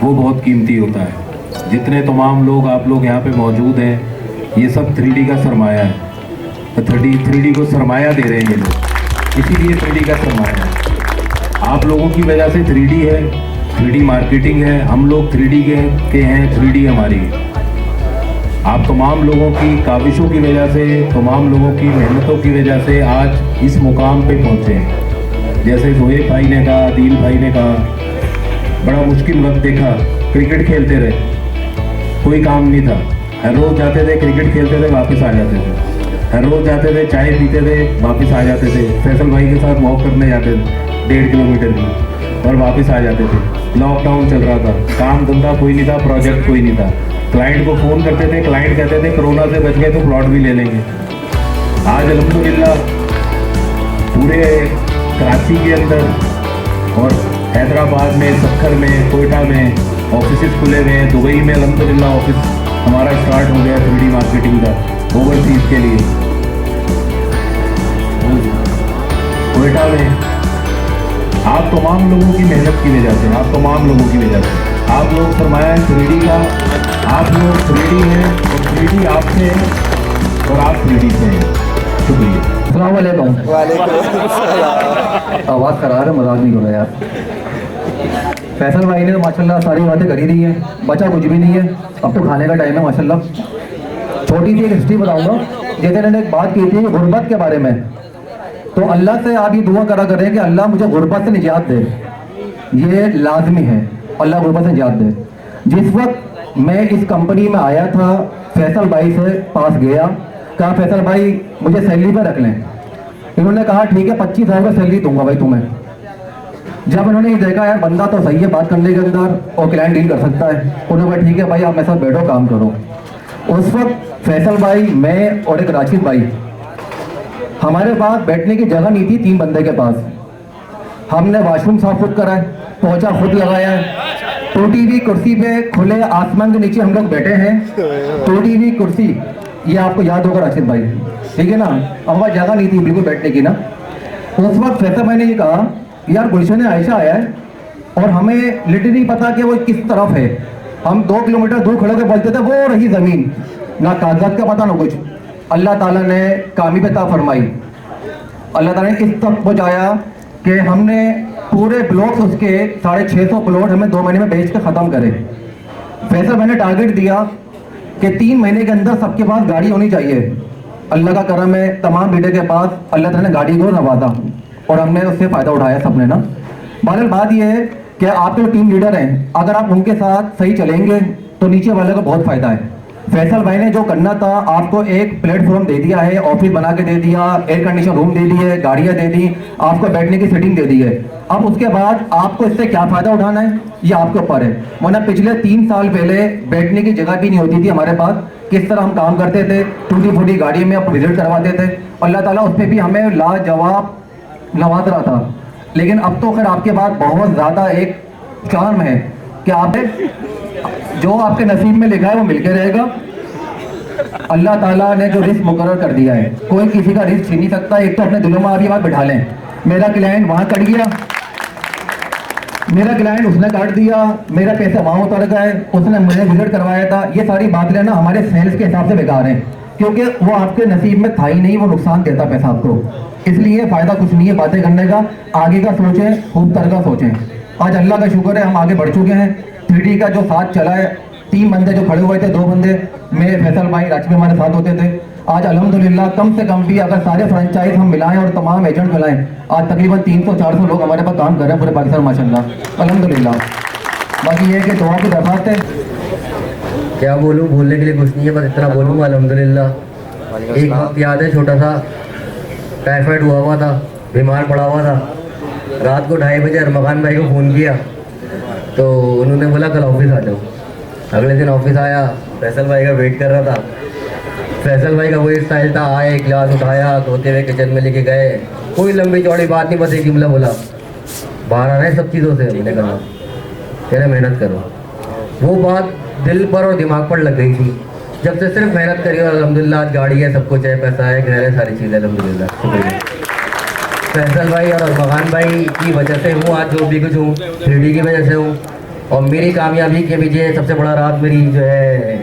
वो बहुत कीमती होता है। जितने तमाम लोग आप लोग यहाँ पे मौजूद हैं, ये सब 3D का सरमाया है। तो 3D को सरमाया दे रहे हैं ये लोग, इसीलिए 3D का सरमाया है। आप लोगों की वजह से 3D है, 3D मार्केटिंग है, हम लोग 3D के हैं, 3D हमारी है। आप तमाम लोगों की काविशों की वजह से, तमाम लोगों की मेहनतों की वजह से आज इस मुकाम पे पहुँचे हैं। जैसे जोहेब भाई ने कहा, आदिल भाई ने कहा, बड़ा मुश्किल वक्त देखा, क्रिकेट खेलते रहे, कोई काम नहीं था, हर रोज़ जाते थे क्रिकेट खेलते थे, वापस आ जाते थे। हर रोज जाते थे, चाय पीते थे, वापस आ जाते थे। फैसल भाई के साथ वॉक करने जाते थे 1.5 किलोमीटर की, और वापस आ जाते थे। लॉकडाउन चल रहा था, काम धंधा कोई नहीं था, प्रोजेक्ट कोई नहीं था। क्लाइंट को फ़ोन करते थे, क्लाइंट कहते थे कोरोना से बच गए तो प्लॉट भी ले लेंगे। आज अल्हम्दुलिल्लाह पूरे कराची के अंदर और हैदराबाद में, सक्खर में, कोयटा में ऑफिस खुले हुए हैं। दुबई में अल्हम्दुलिल्लाह ऑफिस हमारा स्टार्ट हो गया 3D मार्केटिंग का ओवरसीज के लिए। कोयटा में आप तमाम लोगों की मेहनत की वजह से, आप तमाम लोगों की वजह से आप लोग सरमाया है 3D का, आप लोग 3D हैं और 3D आपसे है और आप 3D से हैं। शुक्रिया। अस्सलाम वालेकुम। आवाज़ खराब है, मजाक नहीं करो यार। फैसल भाई ने तो माशाल्लाह सारी बातें करी दी हैं, बचा कुछ भी नहीं है। अब तो खाने का टाइम है माशाल्लाह। छोटी सी एक हिस्ट्री बताऊंगा। जैसे मैंने एक बात की थी गुर्बत के बारे में, तो अल्लाह से आप ये दुआ करा करें कि अल्लाह मुझे गुर्बत से निजात दे। ये लाजमी है, अल्लाह गुर्बत से निजात दे। जिस वक्त मैं इस कंपनी में आया था, फैसल भाई से पास गया, कहा फैसल भाई मुझे सैलरी पर रख लें। इन्होंने कहा ठीक है 25,000 का सैलरी दूंगा भाई तुम्हें। जब उन्होंने ये देखा यार बंदा तो सही है बात करने के अंदर और क्लाइंट डील कर सकता है, उन्होंने कहा ठीक है भाई आप मेरे साथ बैठो काम करो। उस वक्त फैसल भाई, मैं और एक राशिद भाई, हमारे पास बैठने की जगह नहीं थी 3 बंदे के पास। हमने वॉशरूम साफ खुद करा है, पोछा खुद लगाया है, टूटी हुई कुर्सी पे खुले आसमान के नीचे हम लोग बैठे हैं। टूटी हुई कुर्सी, ये आपको याद होगा राशिद भाई, ठीक है ना। हमारे जगह नहीं थी बिल्कुल बैठने की ना। उस वक्त फैसल भाई ने ये कहा यार गुलशन आयशा आया है और हमें लिटरली नहीं पता कि वो किस तरफ है। हम 2 किलोमीटर दूर खड़े होकर बोलते थे वो रही ज़मीन, ना कागजात का पता ना कुछ। अल्लाह ताला ने कामयाबी फरमाई, अल्लाह ताला ने इस तक पहुँचाया कि हमने पूरे ब्लॉक्स उसके 650 प्लॉट हमें 2 महीने में बेच के ख़त्म करे। फैसल मैंने टारगेट दिया कि 3 महीने के अंदर सबके पास गाड़ी होनी चाहिए। अल्लाह का करम है, तमाम बेटे के पास अल्लाह ताला ने गाड़ी को नवाजा और हमने उससे फ़ायदा उठाया सबने ना। बहरहाल बात यह है कि आपके जो टीम लीडर हैं, अगर आप उनके साथ सही चलेंगे तो नीचे वाले को बहुत फ़ायदा है। फैसल भाई ने जो करना था आपको एक प्लेटफॉर्म दे दिया है, ऑफिस बना के दे दिया, एयर कंडीशन रूम दे दिए, गाड़ियाँ दे दी, आपको बैठने की सीटिंग दे दी है। अब उसके बाद आपको इससे क्या फ़ायदा उठाना है ये आपके ऊपर है। वरना पिछले 3 साल पहले बैठने की जगह भी नहीं होती थी हमारे पास। किस तरह हम काम करते थे, टूटी फूटी गाड़ी में आप विजिट करवाते थे। अल्लाह ताला उस पर भी हमें लाजवाब नवाज रहा था। लेकिन अब तो खैर आपके पास बहुत ज़्यादा एक चार्म है कि आप जो आपके नसीब में लिखा है वो मिलके रहेगा। अल्लाह ताला ने जो रिस्क मुकर्रर कर दिया है, कोई किसी का रिस्क छीन नहीं सकता। एक तो अपने दिलों में अभी बात बिठा लें, मेरा क्लाइंट वहाँ कट गया, मेरा क्लाइंट उसने काट दिया, मेरा पैसा वहाँ उतर गए, उसने मुझे विजिट करवाया था। ये सारी बातें ना हमारे सेल्स के हिसाब से बेकार हैं, क्योंकि वो आपके नसीब में था ही नहीं, वो नुकसान देता पैसा आपको। इसलिए फ़ायदा कुछ नहीं है बातें करने का। आगे का सोचें, खूब तरह का सोचें। आज अल्लाह का शुक्र है हम आगे बढ़ चुके हैं। 3D का जो साथ चला है, 3 बंदे जो खड़े हुए थे, 2 बंदे मैं, फैसल भाई, राजवी हमारे साथ होते थे। आज अल्हम्दुलिल्लाह कम से कम भी अगर सारे फ्रेंचाइज हम मिलाएं और तमाम एजेंट मिलाएं, आज तकरीबन 300-400 लोग हमारे पास काम कर रहे हैं पूरे पाकिस्तान माशाल्लाह अल्हम्दुलिल्लाह। बाकी ये है कि दुआ की दरख्वास्त है। क्या बोलूँ, बोलने के लिए कुछ नहीं है, बस इतना बोलूँगा अल्हम्दुलिल्लाह। एक वक्त याद है छोटा सा टाइफाइड हुआ था, बीमार पड़ा हुआ था। रात को 2:30 बजे अरमखान भाई को फ़ोन किया तो उन्होंने बोला कल ऑफिस आ जाओ। अगले दिन ऑफिस आया, फैसल भाई का वेट कर रहा था। फैसल भाई का वही स्टाइल था, आए गिलास उठाया, धोते हुए किचन में लेके गए। कोई लंबी चौड़ी बात नहीं, बस एक जुमला बोला, बाहर आ रहे हैं सब चीज़ों से। मैंने कहा तेरा मेहनत करो। वो बात दिल पर और दिमाग पर लग गई थी। जब से सिर्फ मेहनत करी और अल्हम्दुलिल्लाह आज गाड़ी है, सब कुछ है, पैसा है, घर है, सारी चीज़ें अल्हम्दुलिल्लाह। शुक्रिया फैसल भाई और अरमखान भाई की वजह से हूँ आज जो भी कुछ हूँ, 3D की वजह से हूँ। और मेरी कामयाबी के पीछे सबसे बड़ा राज मेरी जो है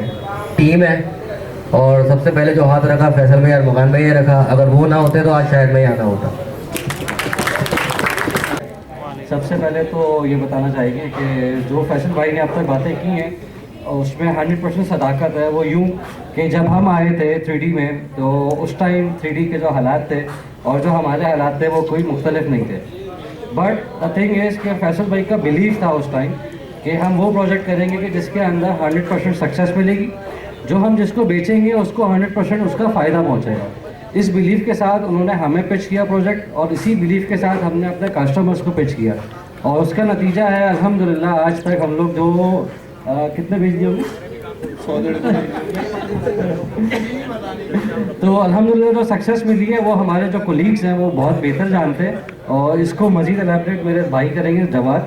टीम है। और सबसे पहले जो हाथ रखा फैसल भाई और अरमखान भाई ने रखा। अगर वो ना होते तो आज शायद मैं यहाँ ना होता। सबसे पहले तो ये बताना चाहेंगे कि जो फैसल भाई ने अब तक बातें की हैं उसमें 100% सदाकत है। वो यूँ कि जब हम आए थे 3D में तो उस टाइम 3D के जो हालात थे और जो हमारे हालात थे वो कोई मुख्तलिफ नहीं थे। बट द थिंग इज़ कि फैसल भाई का बिलीव था उस टाइम कि हम वो प्रोजेक्ट करेंगे कि जिसके अंदर 100% सक्सेस मिलेगी, जो हम जिसको बेचेंगे उसको 100% उसका फ़ायदा पहुँचेगा। इस बिलीफ के साथ उन्होंने हमें पिच किया प्रोजेक्ट, और इसी बिलीफ के साथ हमने अपने कस्टमर्स को पिच किया, और उसका नतीजा है अल्हम्दुलिल्लाह आज तक हम लोग जो कितने बेच दिए होंगे 100 तो अल्हम्दुलिल्लाह जो सक्सेस मिली है वो हमारे जो कोलीग्स हैं वो बहुत बेहतर जानते हैं, और इसको मज़ीद एलैबोरेट मेरे भाई करेंगे जवाब।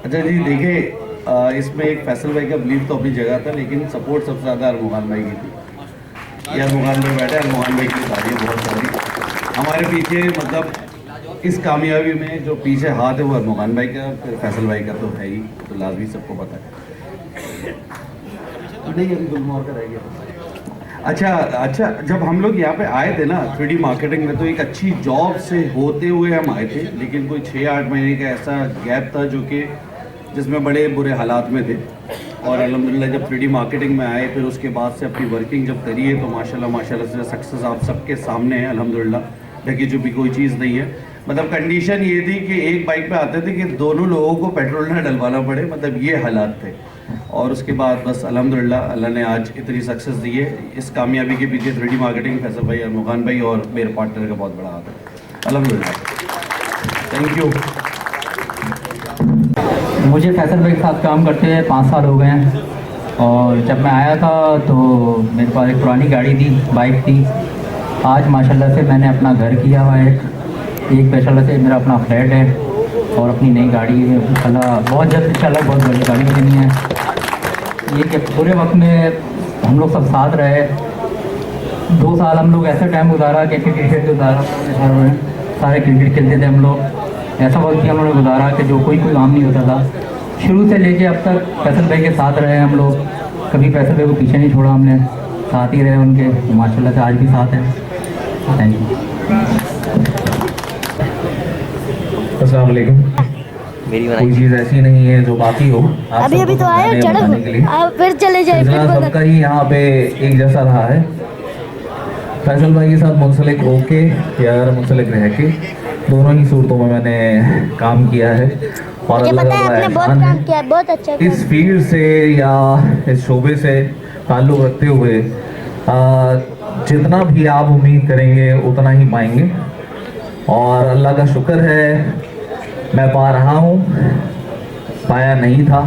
अच्छा जी, देखिए इसमें एक फैसल भाई का बिलीव तो अपनी जगह था, लेकिन सपोर्ट सबसे ज़्यादा अरमुगान भाई की थी। ये अरमुगान भाई बैठे, अरमुगान भाई की तारीफ बहुत सारी हमारे पीछे, मतलब इस कामयाबी में जो पीछे हाथ है वो अरमुगान भाई का, फिर फैसल भाई का तो है ही, तो लाजमी सबको पता है। नहीं अभी गुलमोहर का रह गया। अच्छा, जब हम लोग यहाँ पे आए थे ना 3D मार्केटिंग में, तो एक अच्छी जॉब से होते हुए हम आए थे, लेकिन कोई 6-8 महीने का ऐसा गैप था जो कि जिसमें बड़े बुरे हालात में थे, और अल्हम्दुलिल्लाह जब 3D मार्केटिंग में आए, फिर उसके बाद से अपनी वर्किंग जब करी है, तो माशाल्लाह से सक्सेस आप सबके सामने है अल्हम्दुलिल्लाह। ढकी छुपी कोई चीज़ नहीं है। मतलब कंडीशन ये थी कि एक बाइक पे आते थे कि दोनों लोगों को पेट्रोल ना डलवाना पड़े, मतलब ये हालात थे। और उसके बाद बस अल्हम्दुलिल्लाह अल्लाह ने आज इतनी सक्सेस दी है। इस कामयाबी के पीछे 3D मार्केटिंग, फैसल भाई, अरमुगान भाई और मेरे पार्टनर का बहुत बड़ा हाथ है अल्हम्दुलिल्लाह। Thank you. मुझे फैसल भाई के साथ काम करते हुए 5 साल हो गए हैं, और जब मैं आया था तो मेरे पास एक पुरानी गाड़ी थी, बाइक थी। आज माशाल्लाह से मैंने अपना घर किया हुआ है, एक माशाल्लाह से मेरा अपना फ्लैट है और अपनी नई गाड़ी है। इंशाल्लाह बहुत जल्द इंशाल्लाह बहुत बड़ी गाड़ी लेनी है। ये कि पूरे वक्त में हम लोग सब साथ रहे। 2 साल हम लोग ऐसा टाइम गुजारा कि क्रिकेट गुजारा, सारे क्रिकेट खेलते थे हम लोग। ऐसा वक्त भी हम लोगों ने गुजारा कि जो कोई काम नहीं होता था। शुरू से लेके अब तक फैसल भाई के साथ रहे हम लोग, कभी फैसल भाई को पीछे नहीं छोड़ा हमने, साथ ही रहे उनके, माशाल्लाह से आज भी साथ हैं। Thank you. अस्सलाम वालेकुम। कोई चीज़ ऐसी नहीं है जो बाकी हो। अभी तो आए चढ़ो, आप फिर चले जाए। सबका ही यहाँ पे एक जैसा रहा है। फैसल भाई के साथ मुंसलिक होके या मुंसलिक रह के दोनों ही सूरतों में मैंने काम किया है, और मुझे पता है आपने बहुत काम किया है, बहुत अच्छा इस फील्ड से या इस शोबे से ताल्लुक़ रखते हुए जितना भी आप उम्मीद करेंगे उतना ही पाएंगे, और अल्लाह का शुक्र है मैं पा रहा हूँ, पाया नहीं था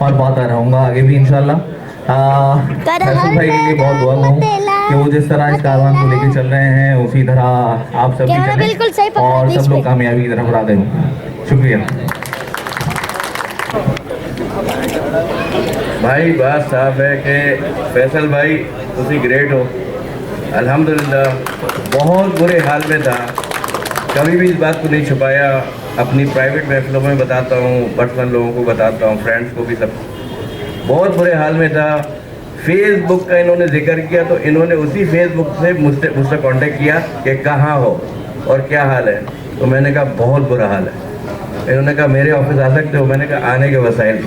और पाता रहूँगा आगे भी इंशाल्लाह। फैसल भाई के लिए बहुत दुआ हूँ कि वो जिस तरह इस कारवान को लेके चल रहे हैं उसी तरह आप सब भी चलें और सब लोग कामयाबी की तरफ बढ़ाते हो। शुक्रिया भाई। बात साफ है कि फैसल भाई तुसी ग्रेट हो अल्हम्दुलिल्लाह। बहुत बुरे हाल में था, कभी भी इस बात को नहीं छुपाया, अपनी प्राइवेट महफिलों में बताता हूँ, पर्सनल लोगों को बताता हूँ, फ्रेंड्स को भी, सब बहुत बुरे हाल में था। फेसबुक का इन्होंने जिक्र किया तो इन्होंने उसी फेसबुक से मुझसे कांटेक्ट किया कि कहाँ हो और क्या हाल है, तो मैंने कहा बहुत बुरा हाल है। इन्होंने कहा मेरे ऑफिस आ सकते हो, मैंने कहा आने के वसाइल।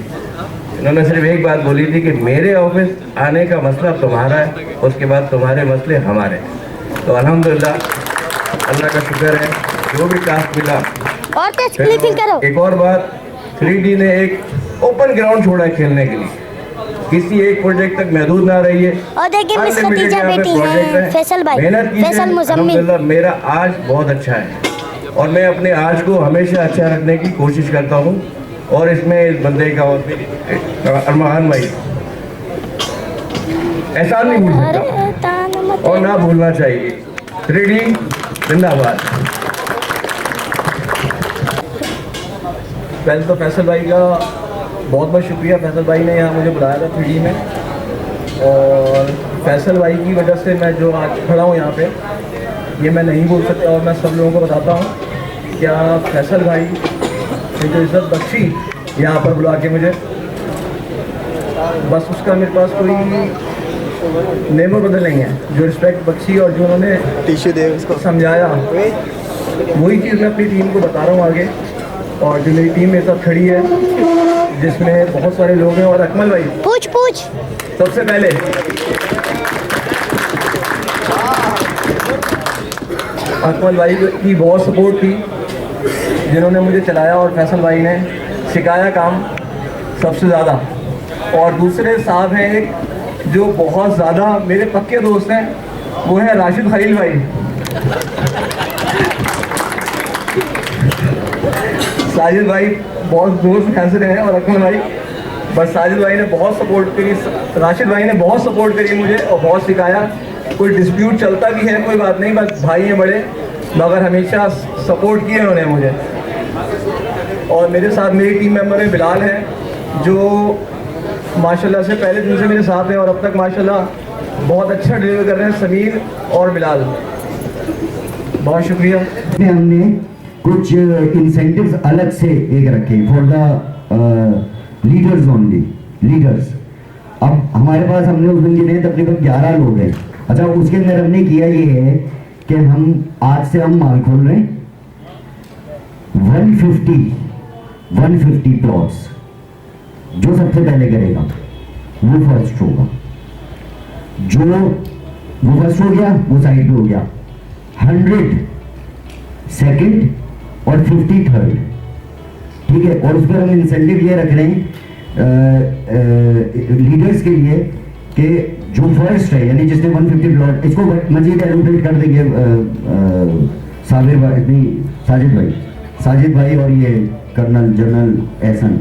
इन्होंने सिर्फ एक बात बोली थी कि मेरे ऑफिस आने का मसला तुम्हारा है, उसके बाद तुम्हारे मसले हमारे। तो अल्हम्दुलिल्लाह अल्लाह का शुक्र है जो भी टास्क मिला। और तेज क्लिपिंग करो। एक और बात, 3D ने एक ओपन ग्राउंड छोड़ा है खेलने के लिए, किसी एक प्रोजेक्ट तक महदूद ना रही है। और देखिए मिस खदीजा बेटी है फैसल भाई, मेहनत की फैसल मुजम्मिल। मेरा आज बहुत अच्छा है और मैं अपने आज को हमेशा अच्छा रखने की कोशिश करता हूँ। और इसमें इस बंदे का और अरमान भाई एहसान नहीं भूल सकता और ना भूलना चाहिए। 3D जिंदाबाद। पहले तो फैसल भाई का बहुत बहुत शुक्रिया। फैसल भाई ने यहाँ मुझे बुलाया था 3D में, और फैसल भाई की वजह से मैं जो आज खड़ा हूँ यहाँ पे, ये मैं नहीं भूल सकता। और मैं सब लोगों को बताता हूँ क्या फैसल भाई ने जो इज़्ज़त बख्शी यहाँ पर बुला के मुझे, बस उसका मेरे पास कोई नेमो बदल नहीं है। जो रिस्पेक्ट बख्शी और जो उन्होंने टिश्यू दे उसको समझाया, वही चीज़ मैं अपनी टीम को बता रहा हूँ आगे। और जो मेरी टीम मेरे साथ खड़ी है जिसमें बहुत सारे लोग हैं, और अकमल भाई पूछ सबसे पहले अकमल भाई की बहुत सपोर्ट थी जिन्होंने मुझे चलाया, और फैसल भाई ने सिखाया काम सबसे ज़्यादा। और दूसरे साहब हैं एक जो बहुत ज़्यादा मेरे पक्के दोस्त हैं, वो है राशिद खलील भाई। साजिद भाई बहुत दोस्त हंसते हैं और अकमल भाई, बस साजिद भाई ने बहुत सपोर्ट करी, राशिद भाई ने बहुत सपोर्ट करी मुझे और बहुत सिखाया। कोई डिस्प्यूट चलता भी है कोई बात नहीं, बस भाई हैं बड़े, मगर हमेशा सपोर्ट किए उन्होंने मुझे। और मेरे साथ मेरी टीम मेंबर में बिलाल हैं जो माशाल्लाह से पहले दिन से मेरे साथ हैं और अब तक माशाल्लाह बहुत अच्छा डिलीवर कर रहे हैं। समीर और बिलाल, बहुत शुक्रिया। हमने कुछ इंसेंटिव्स अलग से एक रखे for the leaders only, leaders. अब हमारे पास हमने उस दिन गिने तकरीबन 11 लोग हैं। अच्छा, उसके अंदर हमने किया ये है कि हम आज से हम माल खोल रहे हैं 150 प्लॉट्स। जो सबसे पहले करेगा वो फर्स्ट होगा, जो वो फर्स्ट हो गया वो साइड पे हो गया। 100 सेकंड और 50 थर्ड, ठीक है। और उस पर हम इंसेंटिव ये रख रहे हैं लीडर्स के लिए कि जो फर्स्ट है यानी जिसने 150 प्लॉट, इसको मजीद एलोकेट कर देंगे साजिद भाई और ये कर्नल जनरल एहसन,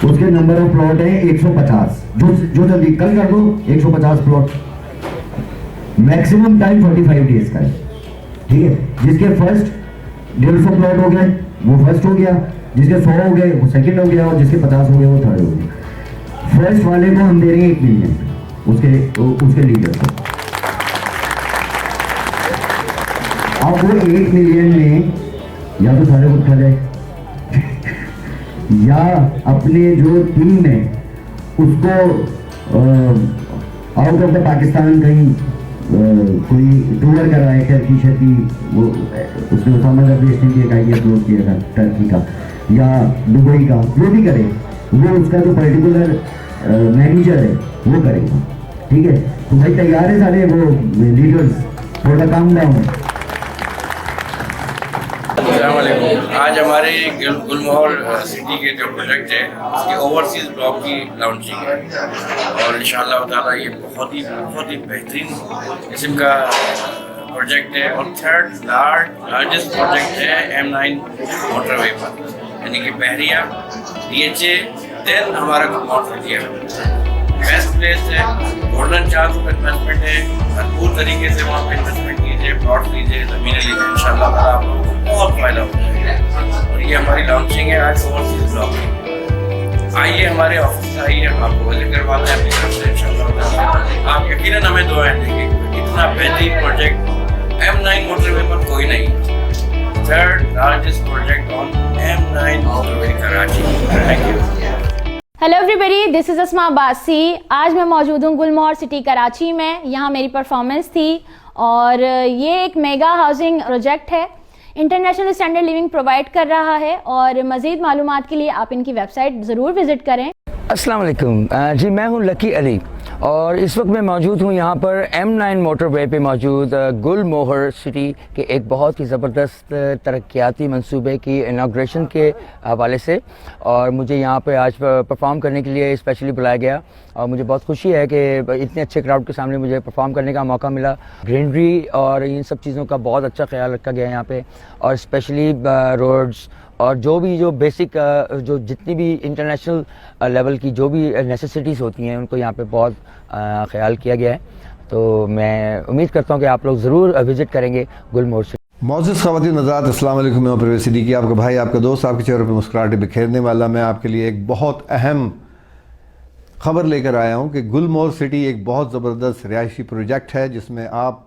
उसके नंबर ऑफ प्लॉट है 150। जो जल्दी कल कर दो 150 प्लॉट, मैक्सिमम टाइम 45 डेज का है, ठीक है। जिसके फर्स्ट 150 प्लॉट हो गए वो फर्स्ट हो गया, जिसके 100 हो गए वो सेकंड हो गया और जिसके 50 हो गए वो थर्ड हो गया। फर्स्ट वाले को हम दे रहे हैं 1 मिलियन उसके लीडर को। अब वो 1 मिलियन में या तो सारे को खा जाए या अपने जो टीम है उसको आउट ऑफ द पाकिस्तान कहीं कोई टूर करवाए, टर्की वो उसने उसामा दरवेश ने एक आइडिया क्लोज किया था टर्की का या दुबई का, जो भी करे वो उसका जो पर्टिकुलर मैनेजर है वो करेगा, ठीक है। तो भाई तैयार है सारे वो लीडर्स, थोड़ा काम डाउन। आज हमारे गुलमोहर सिटी के जो प्रोजेक्ट है उसके ओवरसीज ब्लॉक की लॉन्चिंग है और इंशाअल्लाह ताला ये बहुत ही बेहतरीन किस्म का प्रोजेक्ट है और थर्ड लार्जेस्ट प्रोजेक्ट है M9 मोटरवे पर, यानी कि बहरिया DHA देन हमारा गुलमोहर सिटी है। बेस्ट प्लेस है, गोल्डन चांस ऑफ इन्वेस्टमेंट है, भरपूर तरीके से वहाँ पे इन्वेस्टमेंट कीजिए, प्लॉट लीजिए, ज़मीनें लीजिए, इंशाअल्लाह ताला आप लोगों को बहुत फ़ायदा हो जाएगा। और ये हमारी लॉन्चिंग है आज ओवरसीज ब्लॉक में। आइए हमारे ऑफिस से, आइए हम आपको विजिट करवाते हैं अपनी तरफ से इंशाअल्लाह। आप यकीनन हमें दुआएं देंगे, इतना बेहतरीन प्रोजेक्ट M9 मोटरवे पर कोई नहीं। Third largest project on M9 motorway Karachi. Thank you. Hello everybody, this is Asma Abbasi. आज मैं मौजूद हूँ गुलमोहर सिटी कराची में। यहाँ मेरी परफॉर्मेंस थी और ये एक मेगा हाउसिंग प्रोजेक्ट है, इंटरनेशनल स्टैंडर्ड लिविंग प्रोवाइड कर रहा है और मज़ीद मालूमात के लिए आप इनकी वेबसाइट ज़रूर विज़िट करें। अस्सलाम वालेकुम जी, मैं हूँ लकी अली और इस वक्त मैं मौजूद हूँ यहाँ पर M9 मोटरवे पे मौजूद गुलमोहर सिटी के एक बहुत ही ज़बरदस्त तरक्याती मंसूबे की इनाग्रेशन के हवाले से, और मुझे यहाँ पे आज परफॉर्म करने के लिए स्पेशली बुलाया गया और मुझे बहुत खुशी है कि इतने अच्छे क्राउड के सामने मुझे परफॉर्म करने का मौका मिला। ग्रीनरी और इन सब चीज़ों का बहुत अच्छा ख्याल रखा गया है यहाँ पे, और स्पेशली रोड्स और जो बेसिक जो जितनी भी इंटरनेशनल लेवल की जो भी नेसेसिटीज़ होती हैं उनको यहाँ पे बहुत ख्याल किया गया है। तो मैं उम्मीद करता हूँ कि आप लोग ज़रूर विज़िट करेंगे गुलमोहर सिटी। मौजूद ख़वातीन हज़रात, अस्सलाम वालेकुम। मैं परवेज़ सिद्दीकी, आपका भाई, आपका दोस्त, आपके चेहरे पर मुस्कुराहटें बिखेरने वाला। मैं आपके लिए एक बहुत अहम ख़बर लेकर आया हूँ कि गुलमोहर सिटी एक बहुत ज़बरदस्त रिहायशी प्रोजेक्ट है जिसमें आप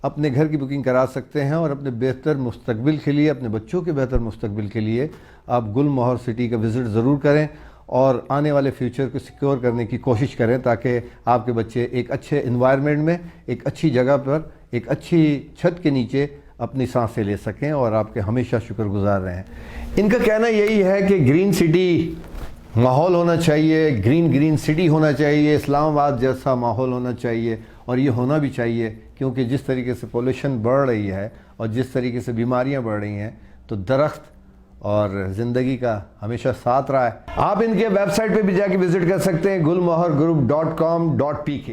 अपने घर की बुकिंग करा सकते हैं और अपने बेहतर मुस्तकबिल के लिए, अपने बच्चों के बेहतर मुस्तकबिल के लिए आप गुलमोहर सिटी का विज़िट ज़रूर करें और आने वाले फ्यूचर को सिक्योर करने की कोशिश करें ताकि आपके बच्चे एक अच्छे इन्वायरमेंट में, एक अच्छी जगह पर, एक अच्छी छत के नीचे अपनी सांसें ले सकें और आपके हमेशा शुक्रगुजार रहें। इनका कहना यही है कि ग्रीन सिटी माहौल होना चाहिए, ग्रीन सिटी होना चाहिए, इस्लामाबाद जैसा माहौल होना चाहिए, और ये होना भी चाहिए क्योंकि जिस तरीके से पोल्यूशन बढ़ रही है और जिस तरीके से बीमारियां बढ़ रही हैं तो दरख्त और ज़िंदगी का हमेशा साथ रहा है। आप इनके वेबसाइट पे भी जाके विज़िट कर सकते हैं, gulmohargroup.com.pk।